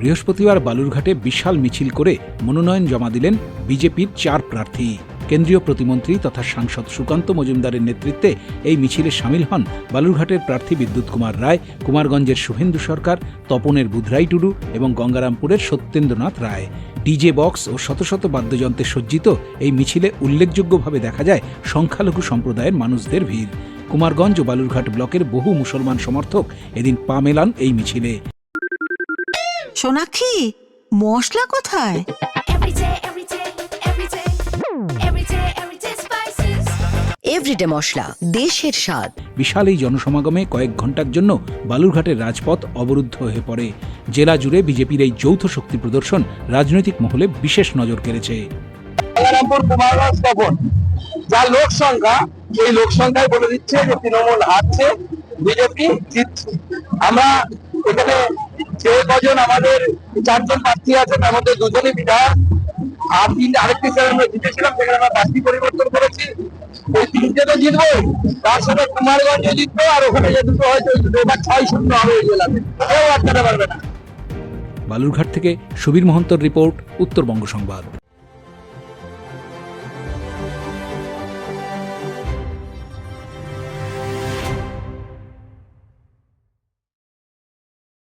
বৃহস্পতিবার বালুরঘাটে বিশাল মিছিল করে মনোনয়ন জমা দিলেন বিজেপির 4 প্রার্থী। কেন্দ্রীয় প্রতিমন্ত্রী তথা সাংসদ সুকান্ত মজুমদারের নেতৃত্বে এই মিছিলে সামিল হন বালুরঘাটের প্রার্থী বিদ্যুৎ কুমার রায়, কুমারগঞ্জের শুভেন্দু সরকার, তপনের বুধরাই টুডু এবং গঙ্গারামপুরের সত্যেন্দ্রনাথ রায়। ডিজে বক্স ও শত শত বাদ্যযন্ত্রে সজ্জিত এই মিছিলে উল্লেখযোগ্যভাবে দেখা যায় সংখ্যালঘু সম্প্রদায়ের মানুষদের ভিড়। কুমারগঞ্জ ও বালুরঘাট ব্লকের বহু মুসলমান সমর্থক এদিন পা মেলান এই মিছিলে। সোনাক্ষী, মশলা কোথায়? এভরিডে মশলা, দেশের স্বাদ। বিশাল এই জনসমাগমে কয়েক ঘন্টার জন্য বালুরঘাটের রাজপথ অবরুদ্ধ হয়ে পড়ে। জেলা জুড়ে বিজেপির এই যৌথ শক্তি প্রদর্শন রাজনৈতিক মহলে বিশেষ নজর কেড়েছে। যা লোক সংখ্যা, এই লোক সংখ্যায় বলে দিচ্ছে যে তৃণমূল হারছে, বিজেপি জিতছে। আমরা এখানে যে কজন আমাদের 4 জন প্রার্থী আছে তার মধ্যে 2 জনই বিধায়ক, আর আরেকটি ছেলে আমরা জিতেছিলাম, সেখানে আমরা প্রার্থী পরিবর্তন করেছি। ওই 3টে তো জিতবো, তার সাথে কুমারগঞ্জে জিতবো, আর ওখানে যে দুটো হয়তো 6-0 হবে ওই জেলাতে, কেউ আটকাতে পারবে না। বালুরঘাট থেকে সুবীর মহন্তর রিপোর্ট, উত্তরবঙ্গ সংবাদ।